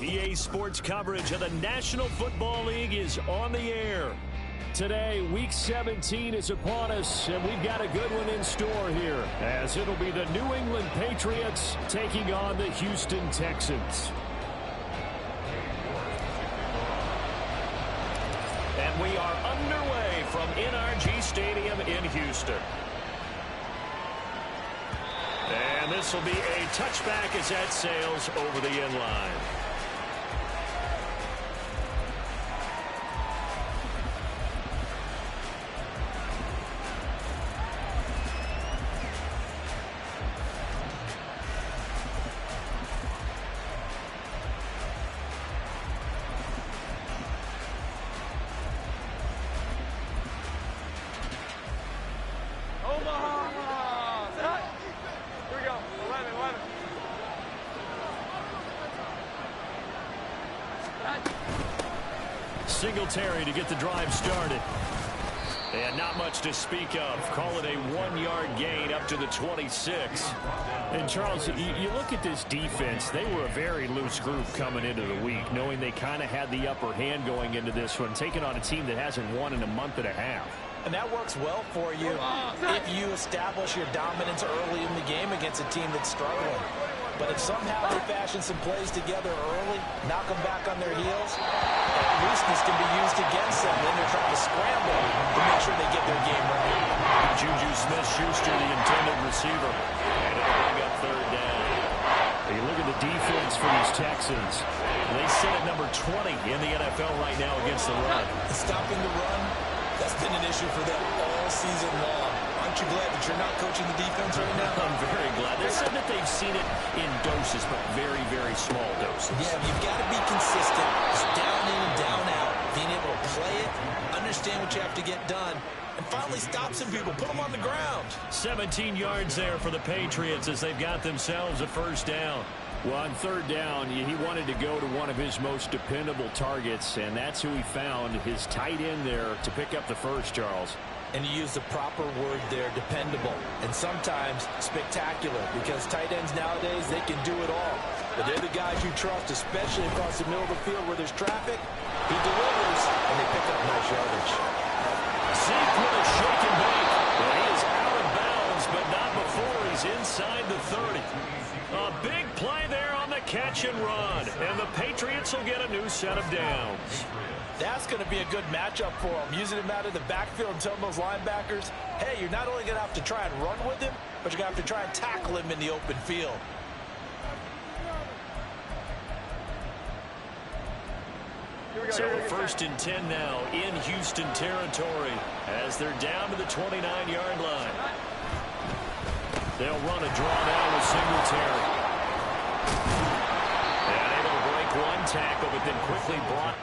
EA Sports coverage of the National Football League is on the air. Today, Week 17 is upon us, and we've got a good one in store here, as it'll be the New England Patriots taking on the Houston Texans. And we are underway from NRG Stadium in Houston. And this will be a touchback as that sails over the end line. Singletary to get the drive started. And not much to speak of. Call it a 1-yard gain up to the 26. And, Charles, you look at this defense. They were a very loose group coming into the week, knowing they kind of had the upper hand going into this one, taking on a team that hasn't won in a month and a half. And that works well for you if you establish your dominance early in the game against a team that's struggling. But if somehow they fashion some plays together early, knock them back on their heels, that looseness can be used against them. Then they're trying to scramble to make sure they get their game right. Juju Smith-Schuster, the intended receiver. And it'll bring up third down. You look at the defense for these Texans. They sit at number 20 in the NFL right now against the run. Stopping the run, that's been an issue for them all season long. Aren't you glad that you're not coaching the defense right now? I'm very glad. They said that they've seen it in doses, but very, very small doses. Yeah, you've got to be consistent. It's down in and down out. Being able to play it, understand what you have to get done, and finally stop some people, put them on the ground. 17 yards there for the Patriots as they've got themselves a first down. Well, on third down, he wanted to go to one of his most dependable targets, and that's who he found, his tight end there, to pick up the first, Charles. And you use the proper word there, dependable, and sometimes spectacular, because tight ends nowadays, they can do it all. But they're the guys you trust, especially across the middle of the field where there's traffic. He delivers, and they pick up nice yardage. Zeke with a shake and bake. Well, he is out of bounds, but not before he's inside the 30. A big play there on the catch and run, and the Patriots will get a new set of downs. That's going to be a good matchup for him, using him out of the backfield and telling those linebackers, hey, you're not only going to have to try and run with him, but you're going to have to try and tackle him in the open field. So first and 10 now in Houston territory as they're down to the 29-yard line. They'll run a draw now with Singletary. And able to break one tackle, but then quickly brought.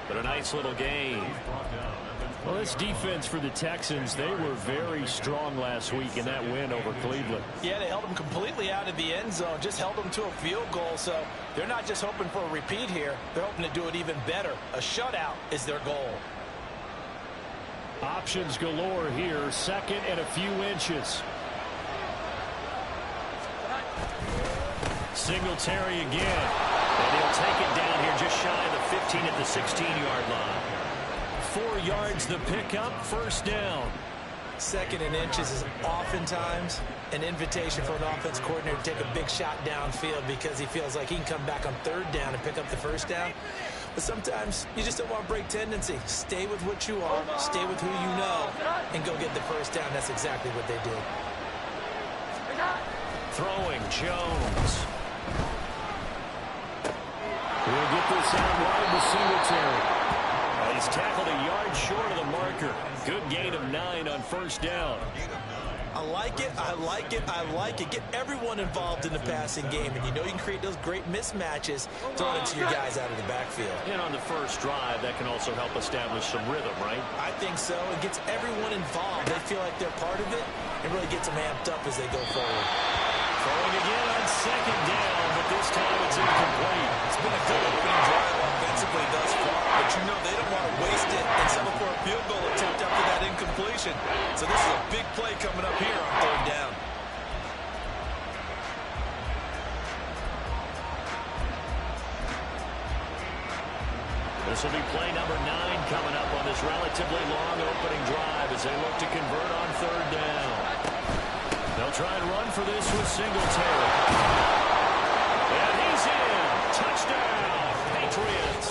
But a nice little game. Well, this defense for the Texans, they were very strong last week in that win over Cleveland. Yeah, they held them completely out of the end zone, just held them to a field goal. So they're not just hoping for a repeat here. They're hoping to do it even better. A shutout is their goal. Options galore here. Second and a few inches. Singletary again. And he'll take it down here just shy of the 15 at the 16-yard line. 4 yards the pickup, first down. Second and inches is oftentimes an invitation for an offense coordinator to take a big shot downfield because he feels like he can come back on third down and pick up the first down. But sometimes you just don't want to break tendency. Stay with what you are, stay with who you know, and go get the first down. That's exactly what they did. Throwing, Jones. We'll get this out wide to Singletary. He's tackled a yard short of the marker. Good gain of 9 on first down. I like it. I like it. I like it. Get everyone involved in the passing game, and you know you can create those great mismatches throwing it to your guys out of the backfield. And on the first drive, that can also help establish some rhythm, right? I think so. It gets everyone involved. They feel like they're part of it. It really gets them amped up as they go forward. Throwing again on second down, but this time it's incomplete. It's been a good opening drive offensively thus far, but you know they don't want to waste it and settle for a field goal attempt after that incompletion. So this is a big play coming up here on third down. This will be play number 9 coming up on this relatively long opening drive as they look to convert on third down. They'll try and run for this with Singletary. And he's in. Touchdown, Patriots.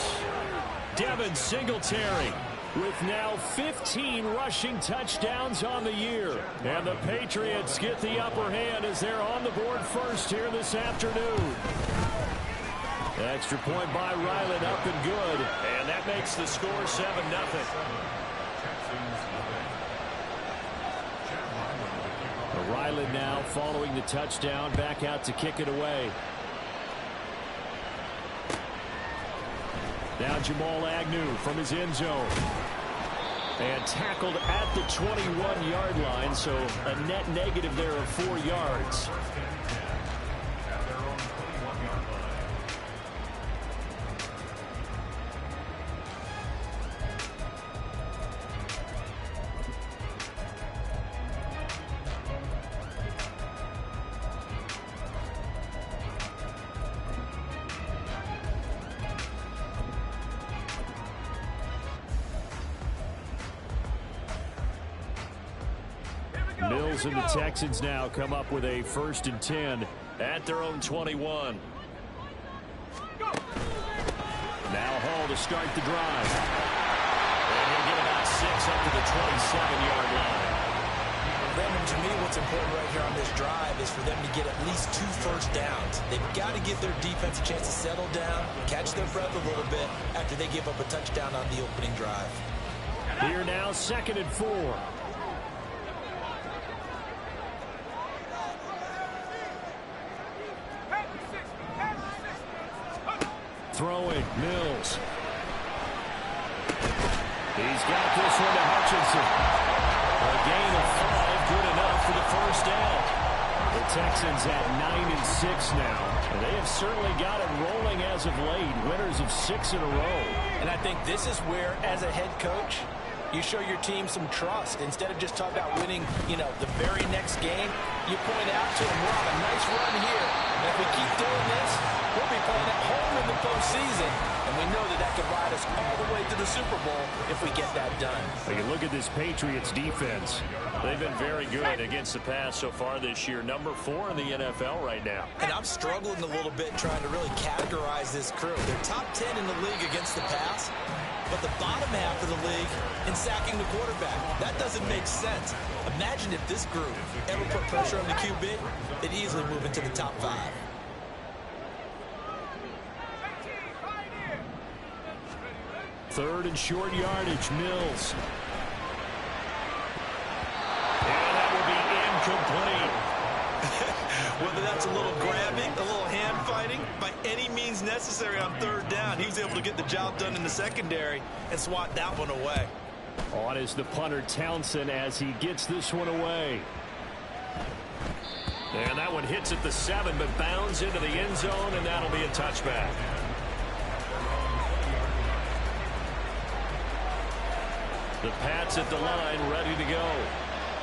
Devin Singletary with now 15 rushing touchdowns on the year. And the Patriots get the upper hand as they're on the board first here this afternoon. Extra point by Ryland, up and good. And that makes the score 7-0. Ryland now following the touchdown, back out to kick it away. Now Jamal Agnew from his end zone. And tackled at the 21-yard line, so a net negative there of 4 yards. Mills and the Texans now come up with a 1st and 10 at their own 21. Now Hall to start the drive. And he'll get about 6 up to the 27-yard line. Brandon, to me, what's important right here on this drive is for them to get at least 2 first downs. They've got to give their defense a chance to settle down, catch their breath a little bit after they give up a touchdown on the opening drive. Here now, 2nd and 4. Throwing, Mills. He's got this one to Hutchinson. A gain of 5, good enough for the first down. The Texans at 9-6 now. And they have certainly got it rolling as of late. Winners of 6 in a row. And I think this is where, as a head coach, you show your team some trust. Instead of just talking about winning, the very next game, you point out to them, we're on a nice run here. And if we keep doing this, we'll be playing at home in the postseason. And we know that could ride us all the way to the Super Bowl if we get that done. Well, you look at this Patriots defense. They've been very good against the pass so far this year. Number 4 in the NFL right now. And I'm struggling a little bit trying to really categorize this crew. They're top 10 in the league against the pass, but the bottom half of the league in sacking the quarterback. That doesn't make sense. Imagine if this group ever put pressure on the QB, they'd easily move into the top 5. Third and short yardage, Mills. And that will be incomplete. Whether that's a little grabbing, a little hand fighting, by any means necessary on third down, he was able to get the job done in the secondary and swat that one away. On is the punter Townsend as he gets this one away. And that one hits at the 7, but bounds into the end zone, and that'll be a touchback. The Pats at the line, ready to go.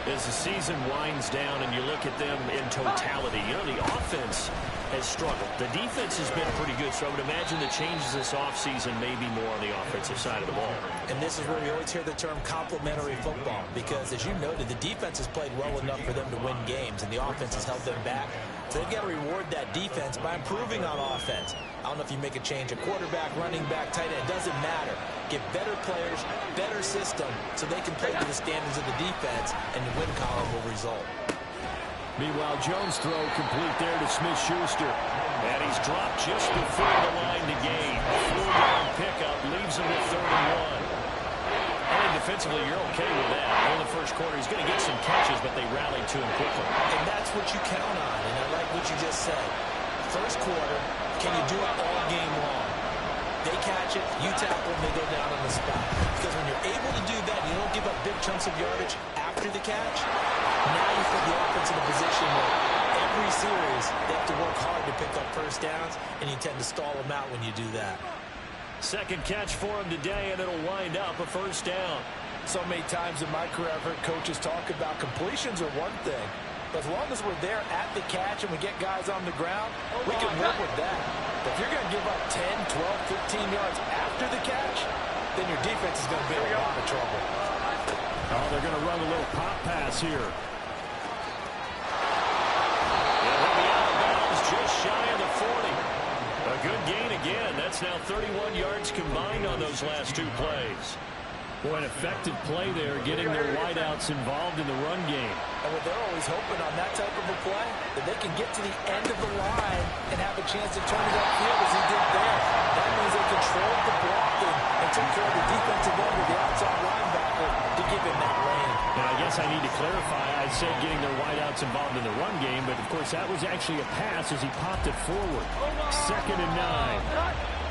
As the season winds down and you look at them in totality, the offense has struggled. The defense has been pretty good, so I would imagine the changes this offseason may be more on the offensive side of the ball. And this is where we always hear the term complementary football, because as you noted, the defense has played well enough for them to win games, and the offense has held them back. So they've got to reward that defense by improving on offense. I don't know if you make a change, a quarterback, running back, tight end, it doesn't matter. Get better players, better system, so they can play to the standards of the defense, and the win column will result. Meanwhile, Jones' throw complete there to Smith-Schuster. And he's dropped just before the line to gain. A 4-yard pickup leaves him with 3rd and 1. And in defensively, you're okay with that. In the first quarter, he's going to get some catches, but they rallied to him quickly. And that's what you count on, and I like what you just said. First quarter, can you do it all game long? They catch it, you tackle them, they go down on the spot. Because when you're able to do that, you don't give up big chunks of yardage after the catch. Now you put the offense in a position where every series they have to work hard to pick up first downs, and you tend to stall them out when you do that. Second catch for him today, and it'll wind up a first down. So many times in my career, I've heard coaches talk about completions are one thing. But as long as we're there at the catch and we get guys on the ground, we can live with that. But if you're going to give up 10, 12, 15 yards after the catch, then your defense is going to be in a lot of trouble. Oh, they're going to run a little pop pass here. He'll be out of bounds just shy of the 40. A good gain again. That's now 31 yards combined on those last two plays. Boy, an effective play there, getting their wideouts involved in the run game. And what they're always hoping on that type of a play, that they can get to the end of the line and have a chance to turn it upfield as he did there. That means they controlled the blocking and took care of the defensive end of the outside linebacker to give him that lane. Now, I guess I need to clarify. I said getting their wideouts involved in the run game, but, of course, that was actually a pass as he popped it forward. 2nd and 9.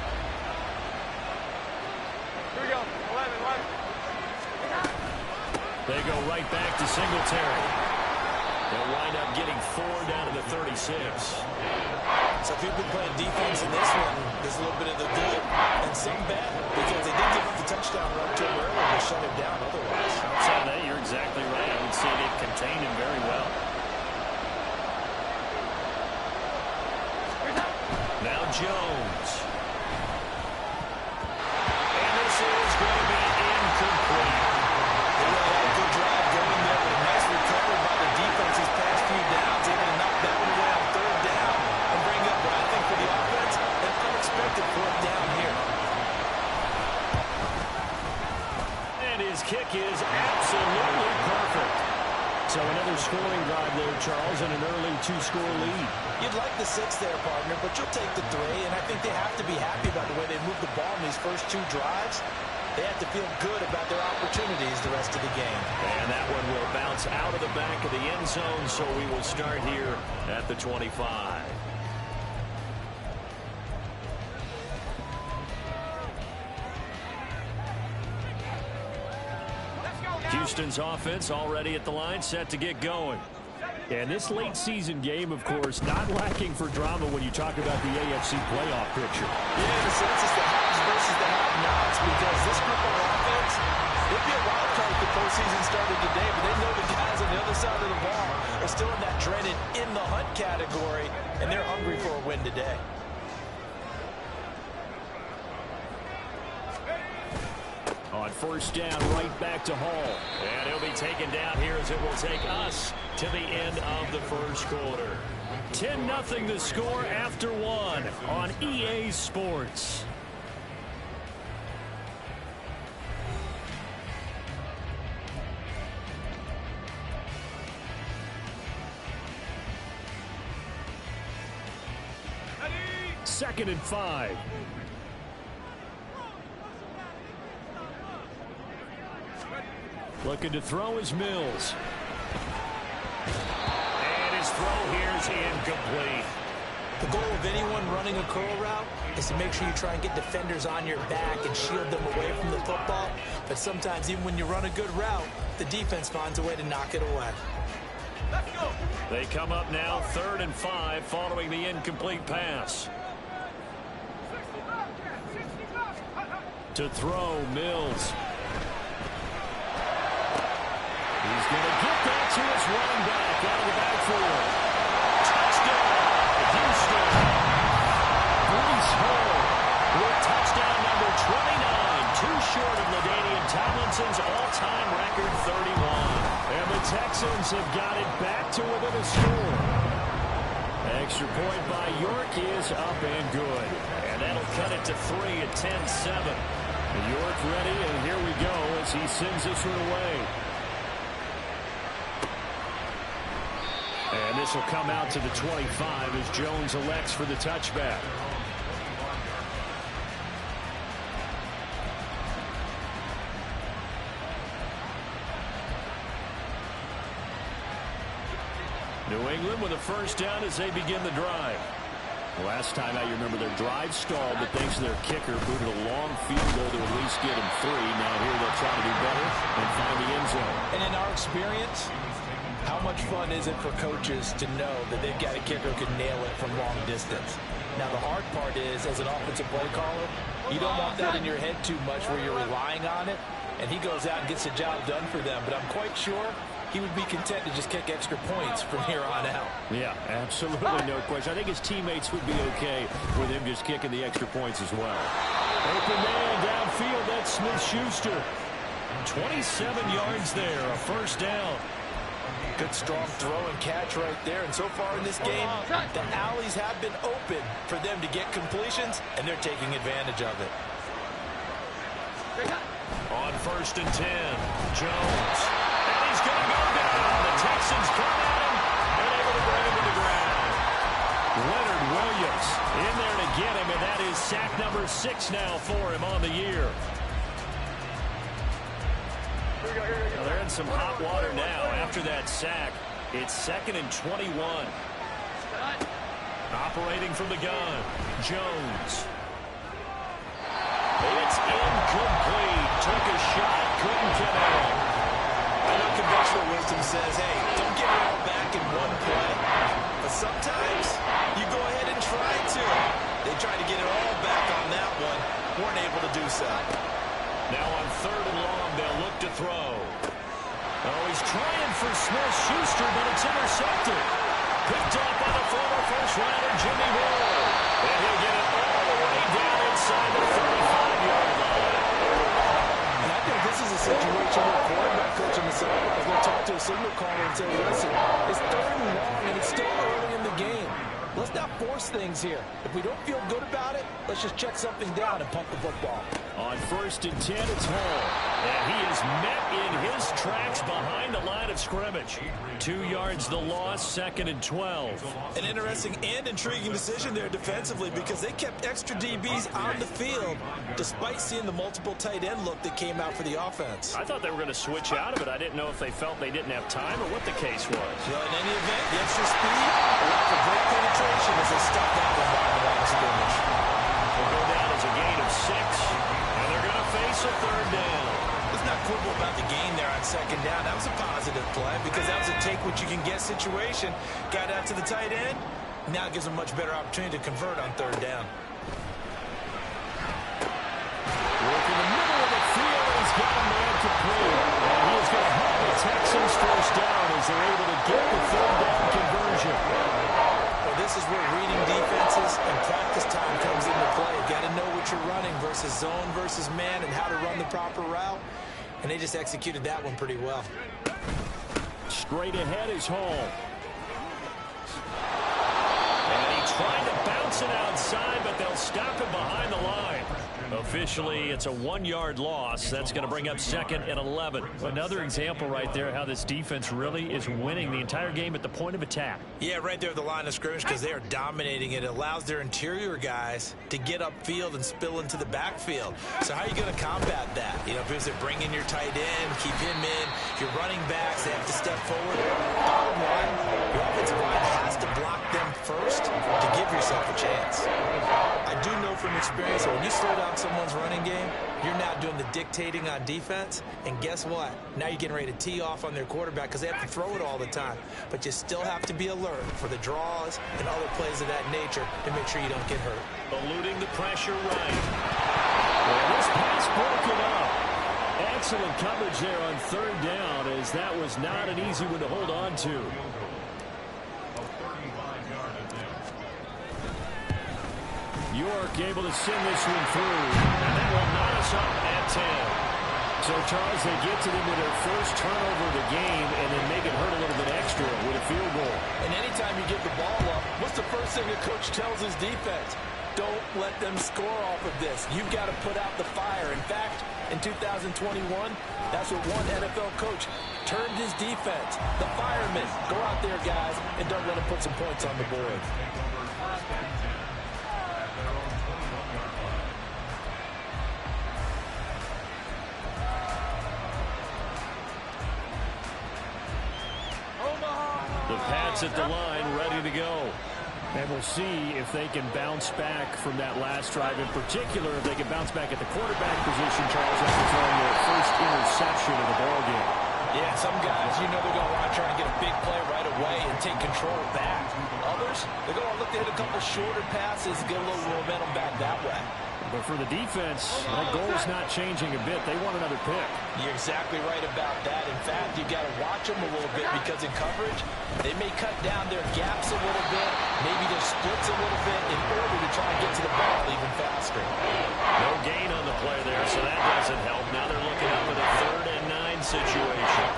They go right back to Singletary. They'll wind up getting 4 down to the 36. So if you've been playing defense in this one, there's a little bit of the good and some bad, because they did give up the touchdown run to him earlier to shut him down otherwise. Outside of that, you're exactly right. I would say they've contained him very well. Now Jones. And this is going to be incomplete. They really had a good drive going there, but a nice recovery by the defense these past few downs, able to knock that one away on 3rd down and bring up what I think for the offense, an unexpected 4th down here. And his kick is absolutely perfect. So another scoring drive there, Charles, and an early 2-score lead. You'd like the 6 there, partner, but you'll take the 3, and I think they have to be happy about the way they moved the ball in these first 2 drives. They have to feel good about their opportunities the rest of the game. And that one will bounce out of the back of the end zone, so we will start here at the 25. Houston's offense already at the line, set to get going. And this late season game, of course, not lacking for drama when you talk about the AFC playoff picture. Yeah, in a sense, it's the haves versus the have-nots, because this group on offense, it'd be a wild card if the postseason started today, but they know the guys on the other side of the ball are still in that dreaded in-the-hunt category, and they're hungry for a win today. On 1st down, right back to Hall. And he'll be taken down here as it will take us to the end of the first quarter. 10-0 the score after 1 on EA Sports. Second and 5. Looking to throw is Mills. And his throw here is incomplete. The goal of anyone running a curl route is to make sure you try and get defenders on your back and shield them away from the football. But sometimes, even when you run a good route, the defense finds a way to knock it away. Let's go. They come up now 3rd and 5 following the incomplete pass. To throw, Mills. He's going to get that to his running back out of the backfield. Touchdown, Houston. Breece Hall with touchdown number 29, too short of LaDainian Tomlinson's all-time record 31. And the Texans have got it back to within a score. Extra point by York is up and good. And that'll cut it to 3 at 10-7. York ready, and here we go as he sends this one away. And this will come out to the 25 as Jones elects for the touchback. New England with a first down as they begin the drive. Last time out, you remember their drive stalled, but thanks to their kicker, booted a long field goal to at least get them 3. Now here they'll try to do better and find the end zone. And in our experience, how much fun is it for coaches to know that they've got a kicker who can nail it from long distance? Now, the hard part is, as an offensive play caller, you don't want that in your head too much where you're relying on it, and he goes out and gets the job done for them. But I'm quite sure he would be content to just kick extra points from here on out. Yeah, absolutely no question. I think his teammates would be okay with him just kicking the extra points as well. Open man downfield, that's Smith-Schuster. 27 yards there, a first down. Good strong throw and catch right there. And so far in this game, the alleys have been open for them to get completions, and they're taking advantage of it. On 1st and 10, Jones. And he's going to go down. The Texans come at him and able to bring him to the ground. Leonard Williams in there to get him, and that is sack number 6 now for him on the year. Well, they're in some hot water now after that sack. It's 2nd and 21. Operating from the gun, Jones. It's incomplete. Took a shot, couldn't get out. I know conventional wisdom says, hey, don't get it all back in one play. But sometimes you go ahead and try to. They tried to get it all back on that one. Weren't able to do so. Now on 3rd and long, they'll look to throw. Oh, he's trying for Smith-Schuster, but it's intercepted. Picked up by the former first-rounder, Jimmy Ward. And he'll get it all the way down inside the 35-yard line. And I think this is a situation where a quarterback coach on the sideline is going to talk to a signal caller and say, listen, it's 3rd and long, and it's still early in the game. Let's not force things here. If we don't feel good about it, let's just check something down and pump the football. On 1st and 10, it's Hall. And he is met in his tracks behind the line of scrimmage. 2 yards the loss, 2nd and 12. An interesting and intriguing decision there defensively because they kept extra DBs on the field despite seeing the multiple tight end look that came out for the offense. I thought they were going to switch out of it. I didn't know if they felt they didn't have time or what the case was. Well, in any event, the extra speed, a lack of great penetration as they stop that one by the line of scrimmage. Will go down as a gain of 6, and they're going to face a 3rd down. Let's not quibble about the gain there on 2nd down. That was a positive play because that was a take-what-you-can-get situation. Got out to the tight end. Now it gives them a much better opportunity to convert on 3rd down. Work in the middle of the field. He's got a man complete. And he is going to help the Texans first down as they're able to get the 3rd down conversion. Well, this is where reading defenses and practice time comes into play. You've got to know what you're running versus zone versus man and how to run the proper route. And they just executed that one pretty well. Straight ahead is Hall. And he tried to bounce it outside, but they'll stop him behind the line. Officially, it's a 1-yard loss. That's going to bring up 2nd and 11. Another example right there how this defense really is winning the entire game at the point of attack. Yeah, right there at the line of scrimmage because they are dominating it. It allows their interior guys to get upfield and spill into the backfield. So how are you going to combat that? You know, if you bring in your tight end, keep him in, your running backs, they have to step forward. Bottom line, your offensive line has to block them first to give yourself a chance. I do know from experience that when you slow down someone's running game, you're now doing the dictating on defense, and guess what? Now you're getting ready to tee off on their quarterback because they have to throw it all the time. But you still have to be alert for the draws and other plays of that nature to make sure you don't get hurt. Eluding the pressure right. Well, this pass broken up. Excellent coverage there on 3rd down as that was not an easy one to hold on to. York able to send this one through, and that will knot us up at 10. So, Charles, they get to them with their first turnover of the game and then make it hurt a little bit extra with a field goal. And anytime you give the ball up, what's the first thing a coach tells his defense? Don't let them score off of this. You've got to put out the fire. In fact, in 2021, that's what one NFL coach termed his defense. The firemen. Go out there, guys, and don't let them put some points on the board. The Pats at the line, ready to go. And we'll see if they can bounce back from that last drive. In particular, if they can bounce back at the quarterback position, Charles, after throwing their first interception of the ballgame. Yeah, some guys, you know they're going to want to try and get a big play right away and take control back. Others, they're going to look to hit a couple shorter passes, get a little momentum back that way. But for the defense, that goal's not changing a bit. They want another pick. You're exactly right about that. In fact, you've got to watch them a little bit because in coverage, they may cut down their gaps a little bit, maybe their splits a little bit in order to try and get to the ball even faster. No gain on the play there, so that doesn't help. Now they're looking up at a 3rd and 9 situation.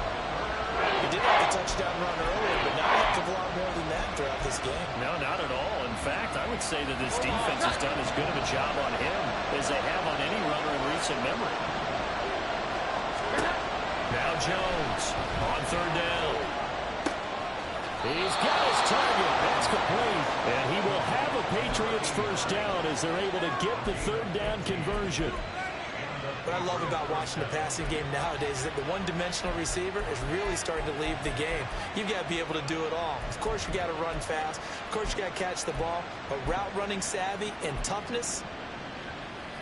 He did have the touchdown run earlier, but not a heck of a lot more than that throughout this game. No, not at all. In fact, I would say that this defense has done as good of a job on him as they have on any runner in recent memory. Now Jones on 3rd down. He's got his target. That's complete. And he will have a Patriots first down as they're able to get the 3rd down conversion. What I love about watching the passing game nowadays is that the one-dimensional receiver is really starting to leave the game. You've got to be able to do it all. Of course, you got to run fast. Of course, you got to catch the ball. But route running savvy and toughness,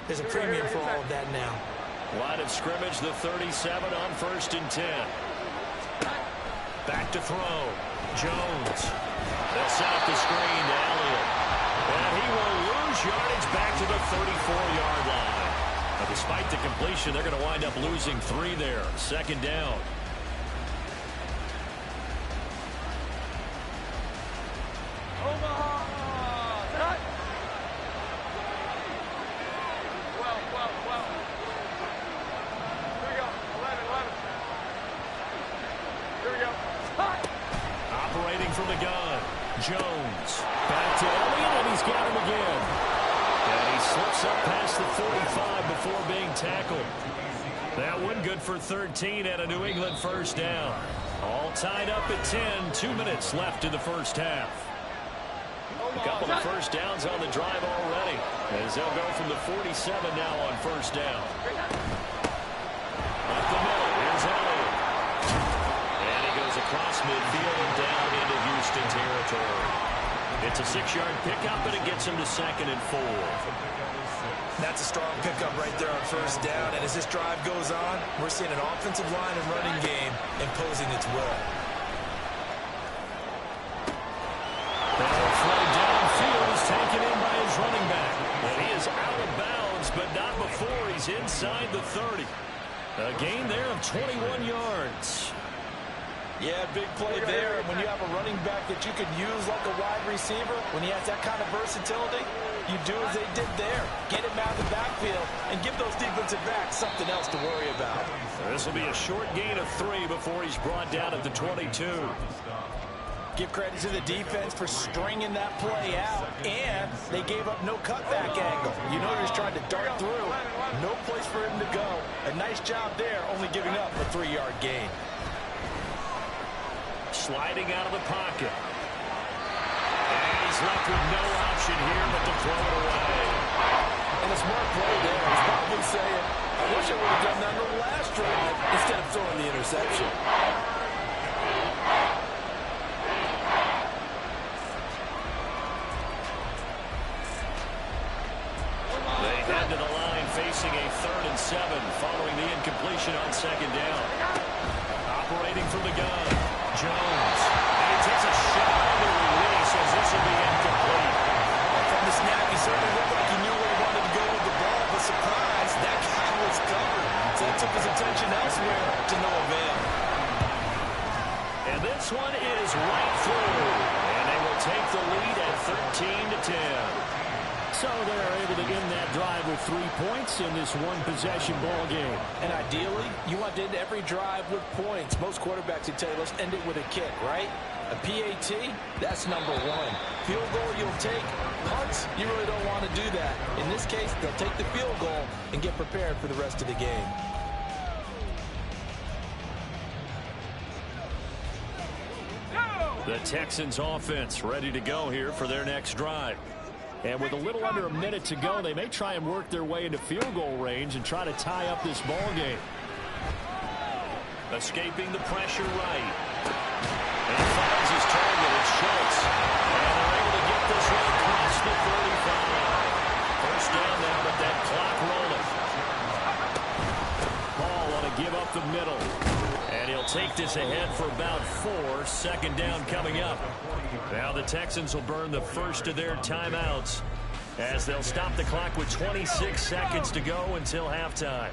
there's a premium for all of that now. Line of scrimmage, the 37 on 1st and 10. Back to throw. Jones. They'll set up the screen to Elliott. And he will lose yardage back to the 34-yard line. But despite the completion, they're going to wind up losing 3 there. 2nd down. Operating from the gun. Jones. Back to Elliott, and he's got him again. And he slips up past the 45 before being tackled. That one good for 13 and a New England first down. All tied up at 10. 2 minutes left in the first half. A couple of first downs on the drive already, as they'll go from the 47 now on first down. Up the middle, here's Elliott. And he goes across midfield and down into Houston territory. It's a 6-yard pickup, and it gets him to 2nd and 4. That's a strong pickup right there on first down. And as this drive goes on, we're seeing an offensive line and running game imposing its will. That throw downfield is taken in by his running back. And he is out of bounds, but not before he's inside the 30. A gain there of 21 yards. Yeah, big play there. And when you have a running back that you can use like a wide receiver, when he has that kind of versatility, you do as they did there. Get him out of the backfield and give those defensive backs something else to worry about. This will be a short gain of 3 before he's brought down at the 22. Give credit to the defense for stringing that play out, and they gave up no cutback angle. You know he was trying to dart through. No place for him to go. A nice job there, only giving up a 3-yard gain. Sliding out of the pocket. And he's left with no option here but to throw it away. And a smart play there. He's probably saying, I wish I would have done that on the last drive instead of throwing the interception. They head to the line facing a 3rd and 7 following the incompletion on 2nd down. Operating from the gun. Jones. And he takes a shot on the release as this will be incomplete. From the snap, he certainly looked like he knew where he wanted to go with the ball, but surprise, that guy was covered. So that took his attention elsewhere to no avail. And this one is right through. And they will take the lead at 13-10. So they're able to end that drive with 3 points in this one-possession ball game. And ideally, you want to end every drive with points. Most quarterbacks would tell you, let's end it with a kick, right? A PAT, that's number 1. Field goal you'll take. Punts, you really don't want to do that. In this case, they'll take the field goal and get prepared for the rest of the game. The Texans offense ready to go here for their next drive. And with a little under a minute to go, they may try and work their way into field goal range and try to tie up this ball game. Escaping the pressure right. And finds his target. practice ahead for about 4. Second down coming up. Now the Texans will burn the first of their timeouts as they'll stop the clock with 26 seconds to go until halftime.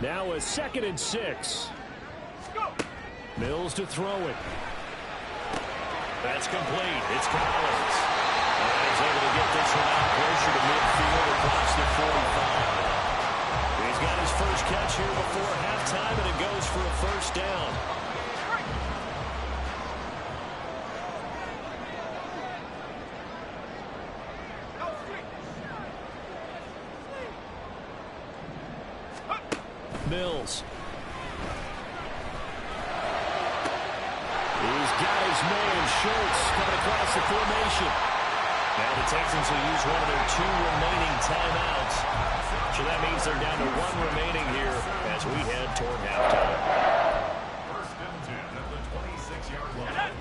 Now a 2nd and 6. Mills to throw it. That's complete. It's Collins. And he's able to get this one out closer to midfield across the 45. He's got his first catch here before halftime, and it goes for a first down. Mills. He's got his man, Schultz, coming across the formation. Now the Texans will use one of their 2 remaining timeouts. So that means they're down to 1 remaining here as we head toward halftime. First and 10 at the 26-yard line.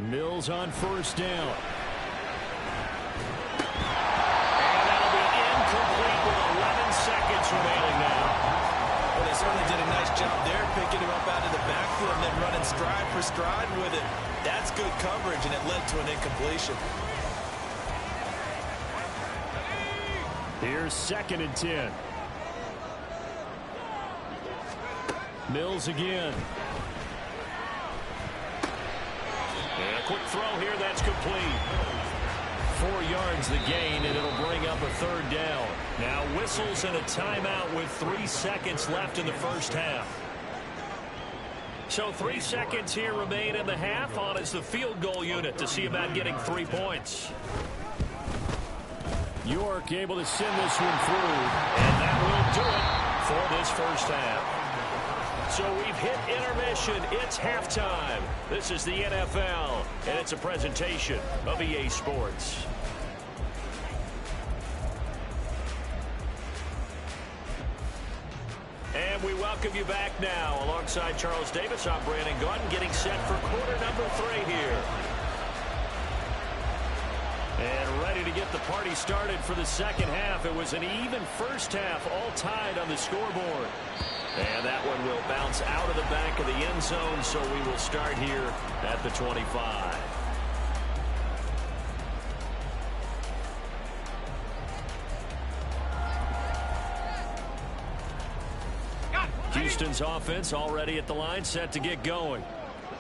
Mills on first down. And that'll be incomplete with 11 seconds remaining now. Well, they certainly did a nice job there, picking him up out of the backfield and then running stride for stride with it. That's good coverage, and it led to an incompletion. Here's 2nd and 10. Mills again. And a quick throw here, that's complete. 4 yards the gain, and it'll bring up a 3rd down. Now whistles and a timeout with 3 seconds left in the first half. So 3 seconds here remain in the half. On is the field goal unit to see about getting 3 points. York able to send this one through. And that will do it for this first half. So we've hit intermission. It's halftime. This is the NFL, and it's a presentation of EA Sports. And we welcome you back now. Alongside Charles Davis, I'm Brandon Gaudin, getting set for quarter number 3 here. And ready to get the party started for the second half. It was an even first half, all tied on the scoreboard. And that one will bounce out of the back of the end zone, so we will start here at the 25. Houston's offense already at the line, set to get going.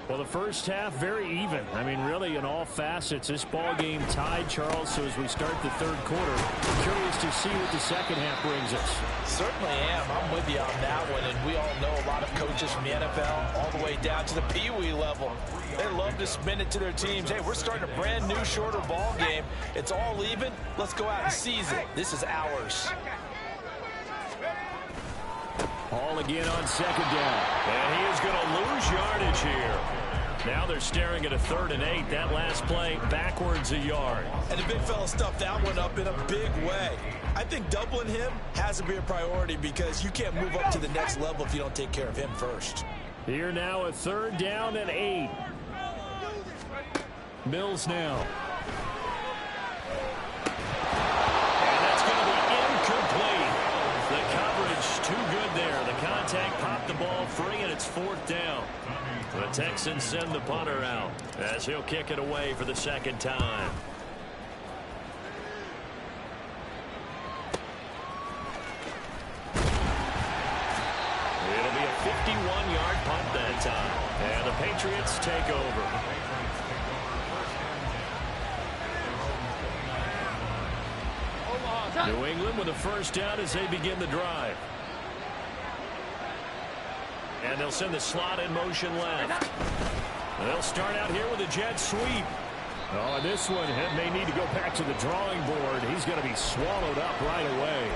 Well, the first half, very even. I mean, really, in all facets, this ball game tied, Charles. So as we start the 3rd quarter, curious to see what the second half brings us. Certainly am. I'm with you on that one. And we all know a lot of coaches from the NFL all the way down to the Pee-wee level. They love to spin it to their teams. Hey, we're starting a brand new, shorter ball game. It's all even. Let's go out and seize it. This is ours. All again on 2nd down. And he is going to lose yardage here. Now they're staring at a 3rd and 8. That last play backwards a yard. And the big fella stuffed that one up in a big way. I think doubling him has to be a priority because you can't move up to the next level if you don't take care of him first. Here now a 3rd down and 8. Mills now. And that's going to be incomplete. The coverage too good there. The contact popped the ball free, and it's 4th down. The Texans send the punter out as he'll kick it away for the 2nd time. It'll be a 51-yard punt that time. And the Patriots take over. New England with a first down as they begin the drive. And they'll send the slot in motion left. They'll start out here with a jet sweep. Oh, and this one may need to go back to the drawing board. He's going to be swallowed up right away.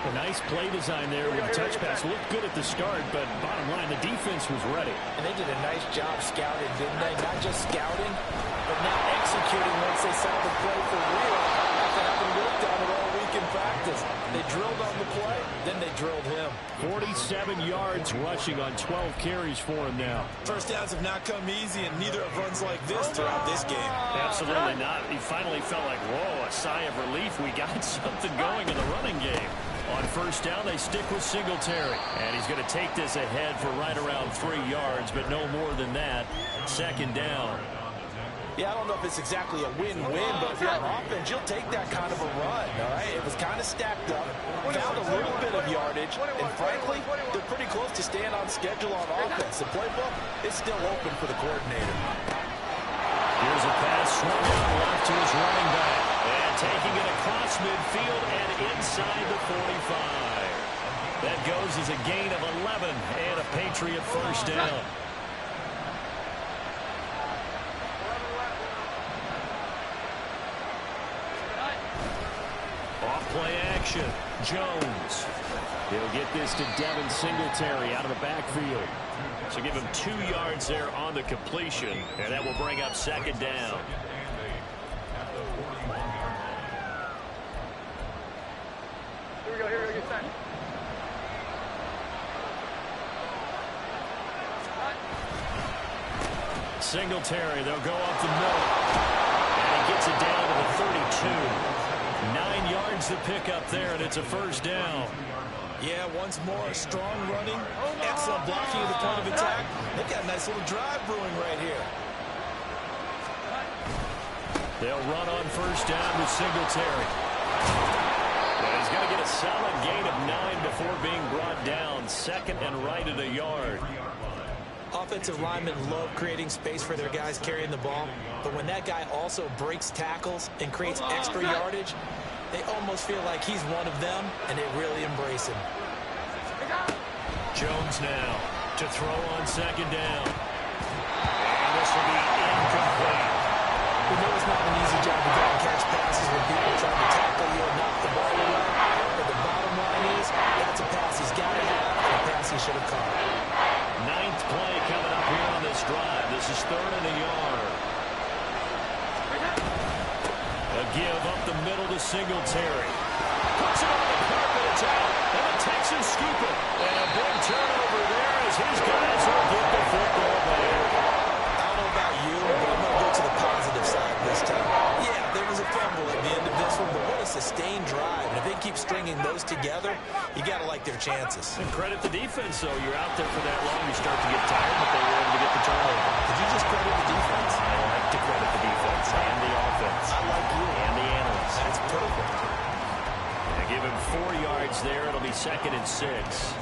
A nice play design there with the touch pass. Looked good at the start, but bottom line, the defense was ready. And they did a nice job scouting, didn't they? Not just scouting, but now executing once they saw the play for real. After having worked on it all week in practice. They drilled on the play, then they drilled him. 47 yards rushing on 12 carries for him now. First downs have not come easy, and neither have runs like this throughout this game. Absolutely not. He finally felt like, whoa, a sigh of relief. We got something going in the running game. On first down, they stick with Singletary. And he's going to take this ahead for right around 3 yards, but no more than that. Second down. Yeah, I don't know if it's exactly a win-win, but if you're on offense, you'll take that kind of a run, all right? It was kind of stacked up, found a little bit of yardage, and frankly, they're pretty close to staying on schedule on offense. The playbook is still open for the coordinator. Here's a pass swung out left to his running back. And taking it across midfield and inside the 45. That goes as a gain of 11 and a Patriot first down. Off-play action. Jones. He'll get this to Devin Singletary out of the backfield. So give him 2 yards there on the completion, and that will bring up second down. Here we go, get set. Singletary, they'll go up the middle. And he gets it down to the 32. 9 yards to pick up there, and it's a first down. Yeah, once more, strong running, excellent blocking of the point of attack. They've got a nice little drive brewing right here. They'll run on first down with Singletary. And he's going to get a solid gain of 9 before being brought down. Second and right at a yard. Offensive linemen love creating space for their guys carrying the ball, but when that guy also breaks tackles and creates extra yardage, they almost feel like he's one of them, and they really embrace him. Jones now to throw on second down. And this will be incomplete. We know it's not an easy job to go and catch passes when people try to tackle you and knock the ball away, but the bottom line is that's a pass he's got to have and a pass he should have caught. 9th play coming up here on this drive. This is 3rd and a yard. A give up the middle to Singletary. Puts it on the carpet. It's out. And the Texans scoop it. And a big turnover there as his guys will get the football back. I don't know about you, but I'm going to go to the positive side this time. Yeah, there was a fumble at the end of this one, but what a sustained drive. And if they keep stringing those together, you got to like their chances. And credit the defense, though. You're out there for that long, you start to get tired, but they were able to get the turnover. Did you just credit the defense? I like to credit the defense and the offense. I like you. And the analysts. That's perfect. They give him 4 yards there. It'll be 2nd and 6.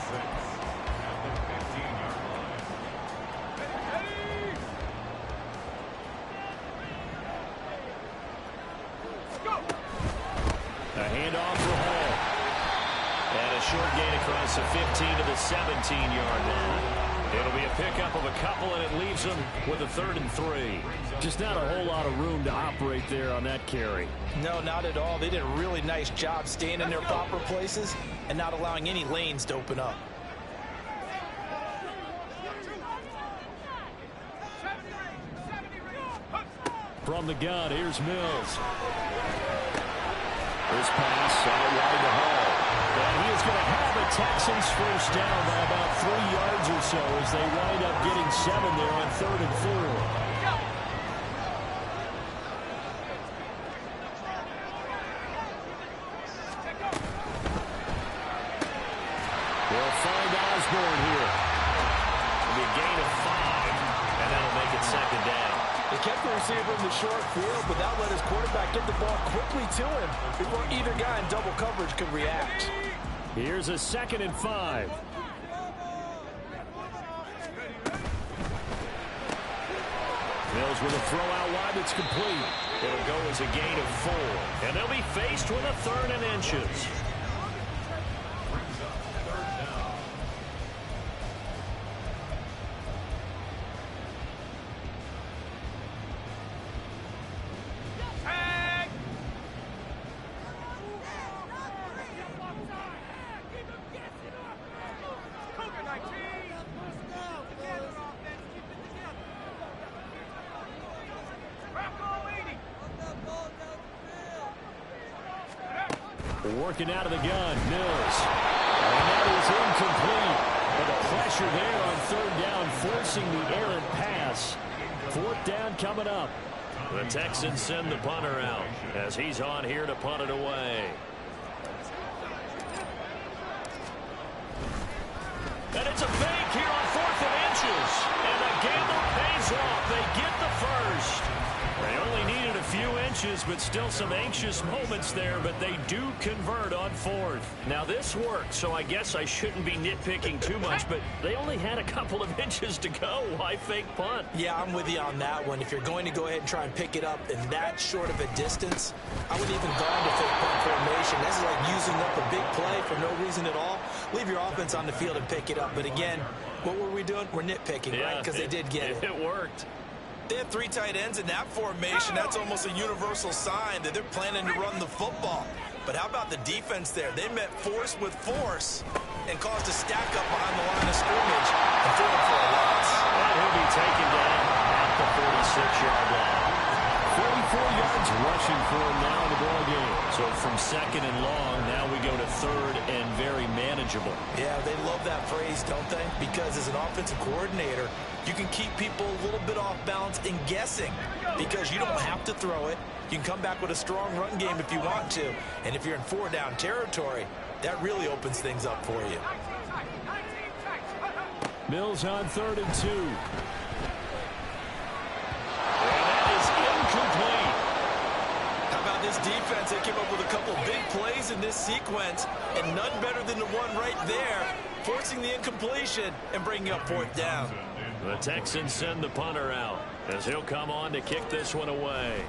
A handoff for Hall. And a short gain across the 15 to the 17-yard line. It'll be a pickup of a couple, and it leaves them with a 3rd and 3. Just not a whole lot of room to operate there on that carry. No, not at all. They did a really nice job staying in their proper places and not allowing any lanes to open up. From the gun, here's Mills. This pass out wide to Hall. And he is going to have the Texans first down by about 3 yards or so as they wind up getting 7 there on 3rd and 4. They'll find Osborne here. It'll be a gain of 5, and that'll make it 2nd down. They kept the receiver in the short field, but that let his quarterback get the ball quickly to him before either guy in double coverage could react. Here's a 2nd and 5. Mills with a throw out wide that's complete. It'll go as a gain of 4. And they'll be faced with a 3rd and inches. Working out of the gun, Mills. And that is incomplete. And the pressure there on 3rd down, forcing the errant pass. 4th down coming up. The Texans send the punter out as he's on here to punt it away. inches, but still some anxious moments there, but they do convert on fourth. Now, this worked, so I guess I shouldn't be nitpicking too much, but they only had a couple of inches to go. Why fake punt? Yeah, I'm with you on that one. If you're going to go ahead and try and pick it up in that short of a distance, I wouldn't even gone to fake punt formation. This is like using up a big play for no reason at all. Leave your offense on the field and pick it up. But again, what were we doing? We're nitpicking, right? Because they did get it. It worked. They have 3 tight ends in that formation. That's almost a universal sign that they're planning to run the football. But how about the defense there? They met force with force and caused a stack up behind the line of scrimmage and threw it for a loss. And he'll be taken down at the 46-yard line. 44 yards rushing for him now in the ball game. So from second and long, now we go to third and very manageable. Yeah, they love that phrase, don't they? Because as an offensive coordinator, you can keep people a little bit off balance and guessing because you don't have to throw it. You can come back with a strong run game if you want to. And if you're in 4-down territory, that really opens things up for you. Mills on 3rd and 2. How about this defense? They came up with a couple big plays in this sequence, and none better than the one right there, forcing the incompletion and bringing up 4th down. The Texans send the punter out as he'll come on to kick this one away.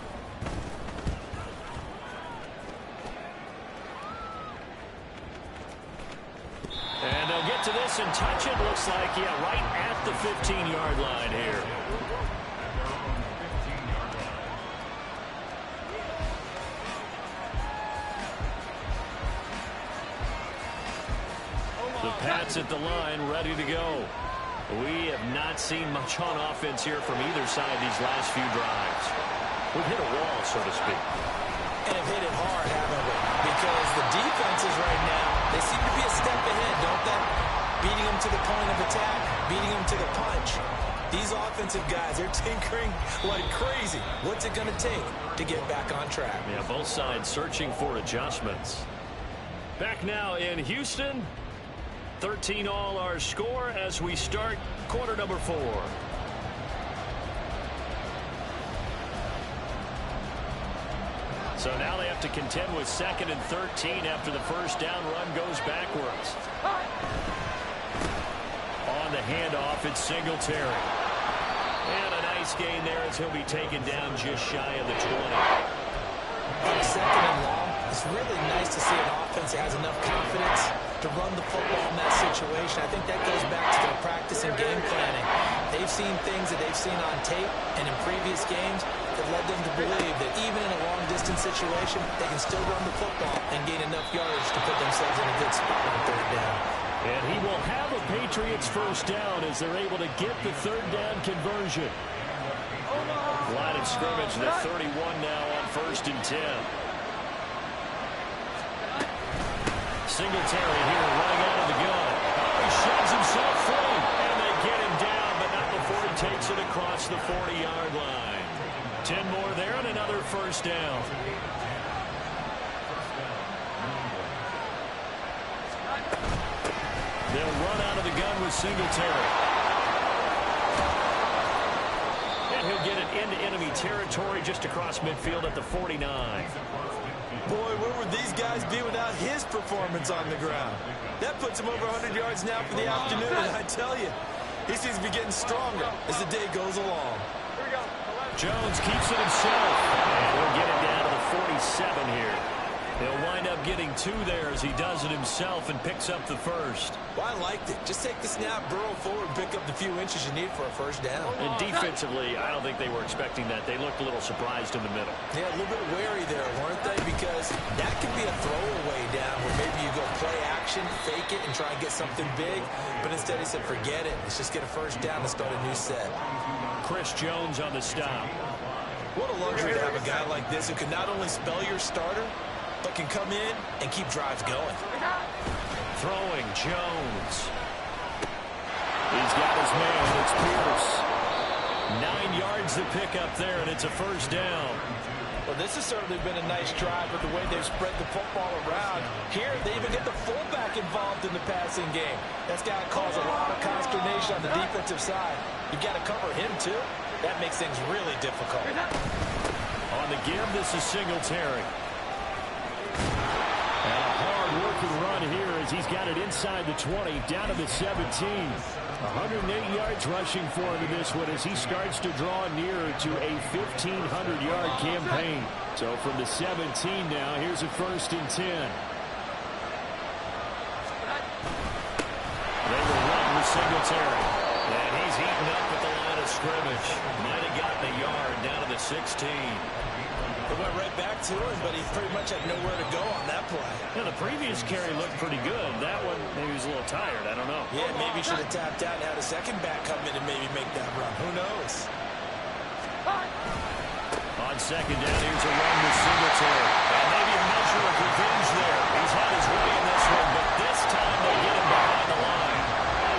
And they'll get to this and touch it. Looks like, yeah, right at the 15-yard line here. The Pats at the line, ready to go. We have not seen much on offense here from either side these last few drives. We've hit a wall, so to speak. And have hit it hard, haven't we? Because the defenses right now, they seem to be a step ahead, don't they? Beating them to the point of attack, beating them to the punch. These offensive guys, they're tinkering like crazy. What's it going to take to get back on track? Yeah, both sides searching for adjustments. Back now in Houston. 13 all our score as we start quarter number 4. So now they have to contend with 2nd and 13 after the first down run goes backwards. On the handoff, it's Singletary. And a nice gain there as he'll be taken down just shy of the 20. On 2nd and long, it's really nice to see an offense that has enough confidence to run the football in that situation. I think that goes back to their practice and game planning. They've seen things that they've seen on tape and in previous games that led them to believe that even in a long-distance situation, they can still run the football and gain enough yardage to put themselves in a good spot on 3rd down. And he will have a Patriots first down as they're able to get the 3rd down conversion. Line of scrimmage, the 31 now on 1st and 10. Singletary here running out of the gun. Oh, he shoves himself free. And they get him down, but not before he takes it across the 40-yard line. 10 more there and another first down. They'll run out of the gun with Singletary. And he'll get it into enemy territory just across midfield at the 49. Boy, where would these guys be without his performance on the ground? That puts him over 100 yards now for the afternoon, and I tell you, he seems to be getting stronger as the day goes along. Jones keeps it himself, and he'll get it down to the 47 here. He'll wind up getting 2 there as he does it himself and picks up the first. Well, I liked it. Just take the snap, burrow forward, and pick up the few inches you need for a first down. And defensively, I don't think they were expecting that. They looked a little surprised in the middle. Yeah, a little bit wary there, weren't they? Because that could be a throwaway down where maybe you go play action, fake it, and try and get something big. But instead he said, forget it. Let's just get a first down and start a new set. Chris Jones on the stop. What a luxury to have a guy like this who can not only spell your starter, but can come in and keep drives going. Throwing Jones. He's got his man. It's Pierce. 9 yards to pick up there, and it's a first down. Well, this has certainly been a nice drive with the way they've spread the football around. Here, they even get the fullback involved in the passing game. That's got to cause a lot of consternation on the defensive side. You've got to cover him, too. That makes things really difficult. On the give, this is Singletary. And a hard-working run here as he's got it inside the 20, down to the 17. 108 yards rushing for him in this one as he starts to draw nearer to a 1,500-yard campaign. So from the 17 now, here's a 1st and 10. They will run with Singletary. And he's eaten up at the line of scrimmage. Might have gotten a yard down to the 16. It went right back to him, but he pretty much had nowhere to go on that play. Yeah, the previous carry looked pretty good. That one, maybe he was a little tired. I don't know. Yeah, maybe he should have tapped out and had a second back come in and maybe make that run. Who knows? On 2nd down, here's a run with Singletary. And maybe a measure of revenge there. He's had his way in this one, but this time they get him behind the line.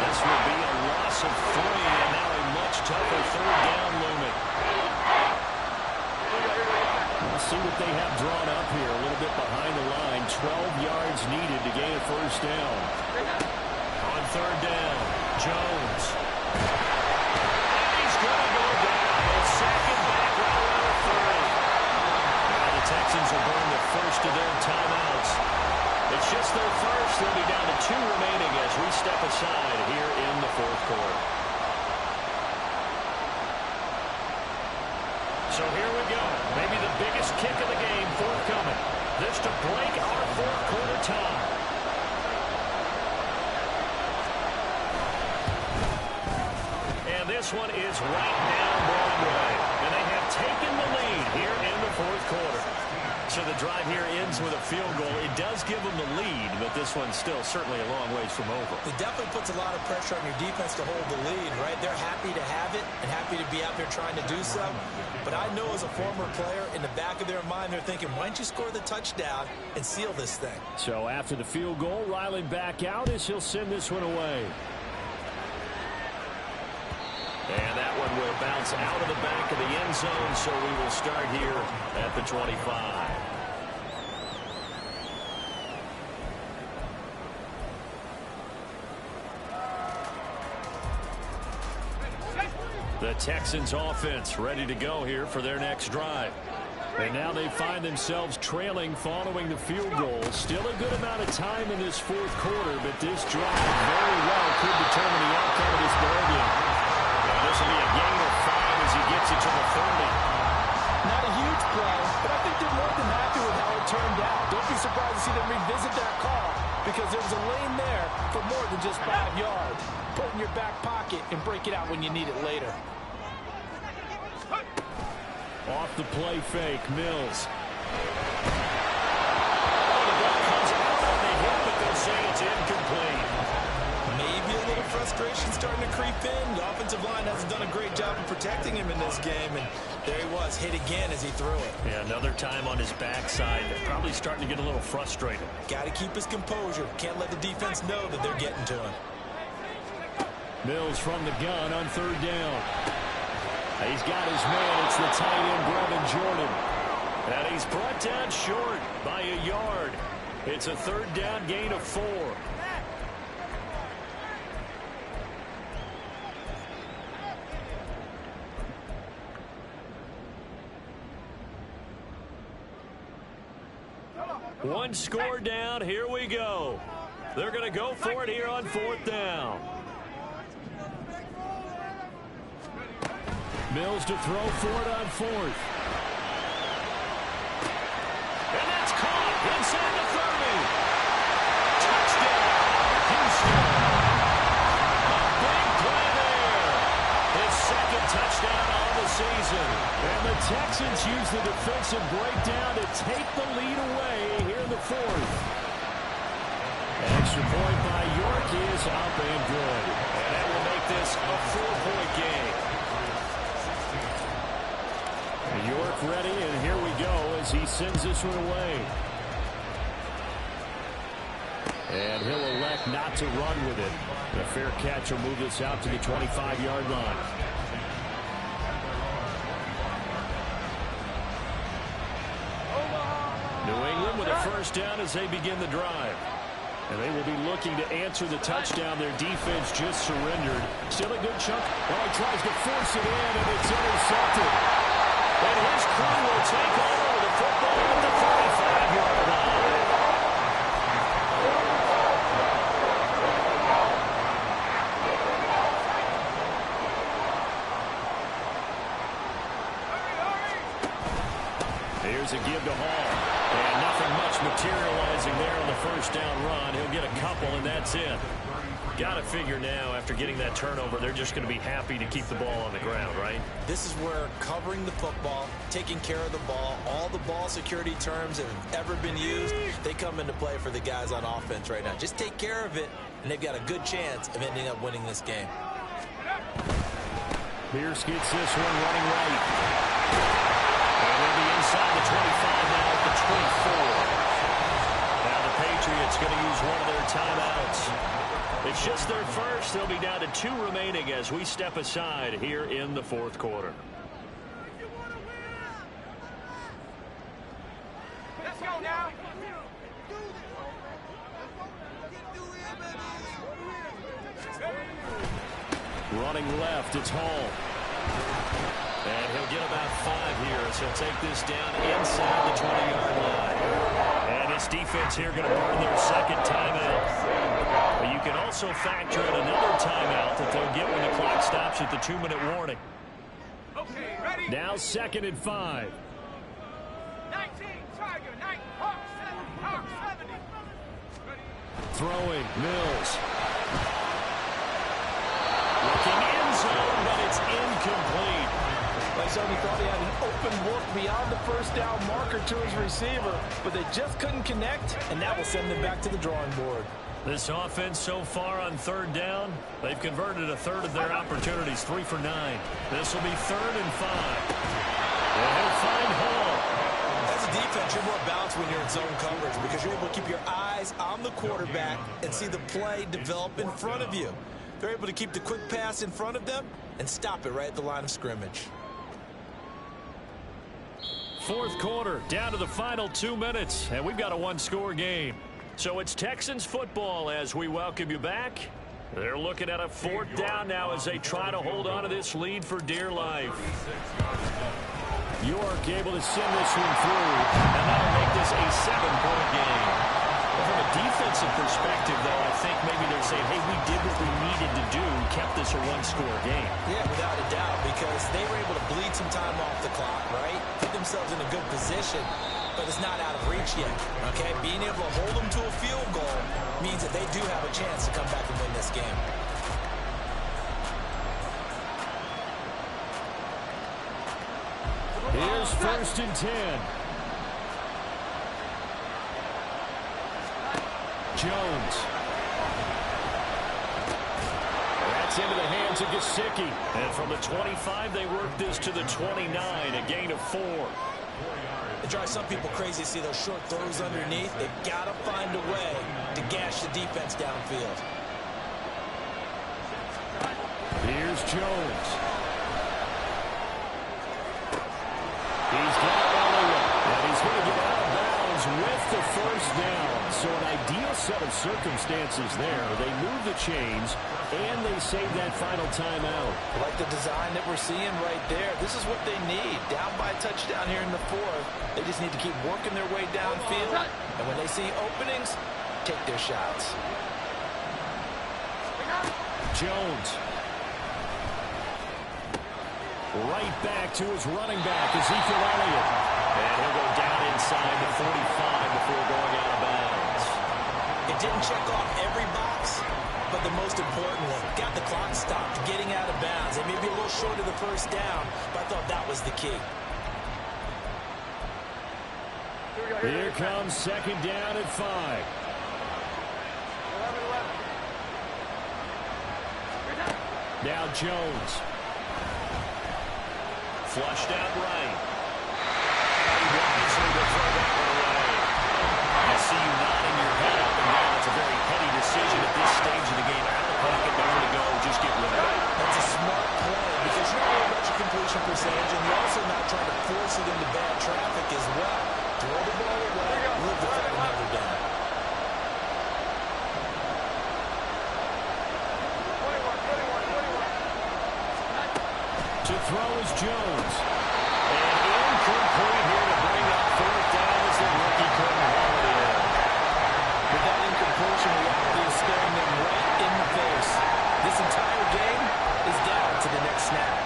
This will be a loss of 3, and now a much tougher 3rd down looming. We'll see what they have drawn up here. A little bit behind the line. 12 yards needed to gain a 1st down. On 3rd down, Jones. And he's going to go down. He'll sack him back right around 30. Now the Texans will burn the first of their timeouts. It's just their first. They'll be down to 2 remaining as we step aside here in the 4th quarter. So here we go. Maybe the biggest kick of the game forthcoming. This to break our 4th quarter tie. And this one is right down Broadway. And they have taken the lead here in the 4th quarter. So the drive here ends with a field goal. It does give them the lead, but this one's still certainly a long ways from over. It definitely puts a lot of pressure on your defense to hold the lead, right? They're happy to have it and happy to be out there trying to do so. But I know as a former player, in the back of their mind, they're thinking, why don't you score the touchdown and seal this thing? So after the field goal, Riley back out as he'll send this one away. And that one will bounce out of the back of the end zone, so we will start here at the 25. The Texans offense ready to go here for their next drive. And now they find themselves trailing following the field goal. Still a good amount of time in this 4th quarter, but this drive very well could determine the outcome of this ball game. This will be a gain of 5 as he gets it to the 30. Not a huge play, but I think they're more than happy with how it turned out. Don't be surprised to see them revisit that call because there was a lane there for more than just 5 yards. Put it in your back pocket and break it out when you need it later. Off the play fake, Mills. Oh, the ball comes out on the hit, but they'll say it's incomplete. Maybe a little frustration starting to creep in. The offensive line hasn't done a great job of protecting him in this game, and there he was, hit again as he threw it. Yeah, another time on his backside. Probably starting to get a little frustrated. Got to keep his composure. Can't let the defense know that they're getting to him. Mills from the gun on 3rd down. He's got his man. It's the tight end, Brevin Jordan. And he's brought down short by a yard. It's a 3rd down gain of 4. One score down. Here we go. They're going to go for it here on 4th down. Mills to throw for it on 4th. And that's caught inside the 30. Touchdown, Houston. A big play there. His 2nd touchdown on the season. And the Texans use the defensive breakdown to take the lead away here in the 4th. An extra point by York is up and good. And that will make this a 4-point game. York ready, and here we go as he sends this one away. And he'll elect not to run with it. A fair catch will move this out to the 25-yard line. New England with a 1st down as they begin the drive. And they will be looking to answer the touchdown their defense just surrendered. Still a good chunk. Oh, he tries to force it in, and it's intercepted. And his crew will take over the football at the 35-yard line. Here's a give to Hall. And nothing much materializing there on the first down run. He'll get a couple, and that's it. Got to figure now, after getting that turnover, they're just going to be happy to keep the ball on the ground, right? This is where covering the football, taking care of the ball, all the ball security terms that have ever been used, they come into play for the guys on offense right now. Just take care of it, and they've got a good chance of ending up winning this game. Pierce gets this one running right. And they'll be inside the 25 now at the 24. Now the Patriots going to use one of their timeouts. It's just their first. They'll be down to 2 remaining as we step aside here in the fourth quarter. Let's go now. Running left, it's Hall. And he'll get about 5 here as he'll take this down inside the 20-yard line. And this defense here going to burn their second timeout. But you can also factor in another timeout that they'll get when the clock stops at the 2-minute warning. Okay, ready? Now 2nd and 5. 19, Tiger, 9, Hawk 70. Ready? Throwing, Mills. Looking end zone, but it's incomplete. He thought he had an open look beyond the first down marker to his receiver, but they just couldn't connect, and that will send them back to the drawing board. This offense so far on 3rd down, they've converted a third of their opportunities, 3 for 9. This will be 3rd and 5. And he'll find Hall. As a defense, you're more balanced when you're in zone coverage because you're able to keep your eyes on the quarterback and see the play develop in front of you. They're able to keep the quick pass in front of them and stop it right at the line of scrimmage. 4th quarter, down to the final 2 minutes, and we've got a 1-score game. So it's Texans football as we welcome you back. They're looking at a 4th down now as they try to hold on to this lead for dear life. York able to send this one through, and that'll make this a 7-point game. From a defensive perspective, though, I think maybe they're saying, hey, we did what we needed to do, kept this a 1-score game. Yeah, without a doubt, because they were able to bleed some time off the clock, right? Put themselves in a good position, but it's not out of reach yet, okay? Being able to hold them to a field goal means that they do have a chance to come back and win this game. Here's 1st and 10. Jones. That's into the hands of Gesicki. And from the 25, they work this to the 29, a gain of 4. It drives some people crazy to see those short throws underneath. They've got to find a way to gash the defense downfield. Here's Jones. He's got it all the way. And he's going to get out of bounds with the 1st down. So an ideal set of circumstances there. They move the chains, and they save that final timeout. Like the design that we're seeing right there. This is what they need. Down by a touchdown here in the 4th. They just need to keep working their way downfield. And when they see openings, take their shots. Jones. Right back to his running back, Ezekiel Elliott. And he'll go down inside the 45 before going out of bounds. It didn't check off every box, but the most important one. Got the clock stopped, getting out of bounds. They may be a little short of the 1st down, but I thought that was the key. Here comes 2nd down at 5. 11. Now Jones. Flushed out right. He wisely will throw that one away. I see you nodding your head up and down. It's a very heady decision at this stage of the game. Out of the pocket, nowhere to go. Just get rid of it. That's a smart play because you're not worried about your completion percentage, and you're also not trying to force it into bad traffic as well. Throw the ball away, live the fight another down. 21. To throw is Jones. And Incomplete here to bring up fourth down as the rookie couldn't haul it in. With that incompletion, reality is staring them right in the face. This entire game is down to the next snap.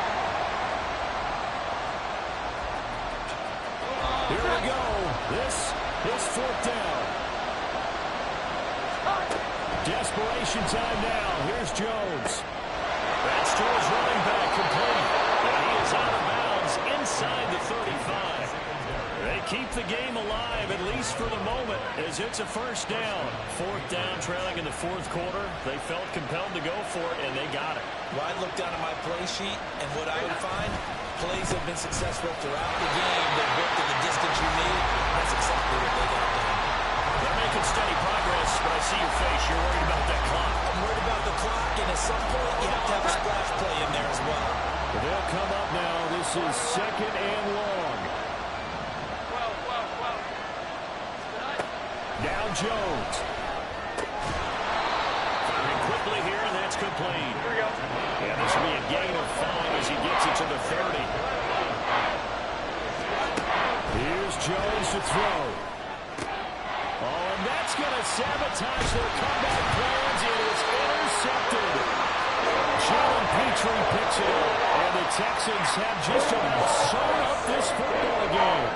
Here we go. This is fourth down. Desperation time now. Here's Jones. That's to his running back, complete. And he is out of bounds inside the 35. They keep the game alive, at least for the moment, as it's a first down. Fourth down, trailing in the fourth quarter. They felt compelled to go for it, and they got it. Well, I'd look down at my play sheet, and what I would find, plays have been successful throughout the game. They've worked in the distance you need. That's exactly what they got done. They're making steady progress, but I see your face. You're worried about that clock. I'm worried about the clock, and at some point, you have to have a splash play in there as well. They'll come up now. This is second and long. Now Jones. Firing quickly here, and that's complete. Here we go. Yeah, this will be a gain of 5 as he gets it to the 30. Here's Jones to throw. Oh, and that's going to sabotage their comeback plans. It is intercepted. Jalen Petrie picks it up, and the Texans have just about sewn up this football game.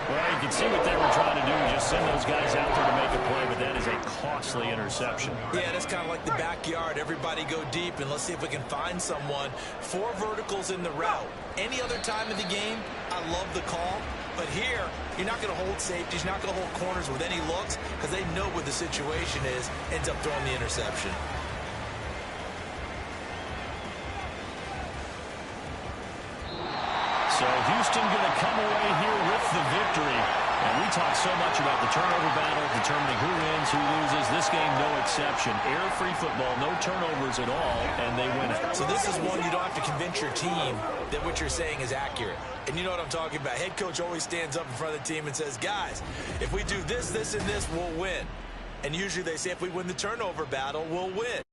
Well, you can see what they were trying to do, just send those guys out there to make a play, but that is a costly interception. Yeah, that's kind of like the backyard. Everybody go deep, and let's see if we can find someone. 4 verticals in the route. Any other time of the game, I love the call. But here, you're not going to hold safeties, you're not going to hold corners with any looks, because they know what the situation is, ends up throwing the interception. So Houston going to come away here with the victory. And we talk so much about the turnover battle, determining who wins, who loses. This game, no exception. Error-free football, no turnovers at all, and they win it. So this is one you don't have to convince your team that what you're saying is accurate. And you know what I'm talking about. Head coach always stands up in front of the team and says, guys, if we do this, this, and this, we'll win. And usually they say if we win the turnover battle, we'll win.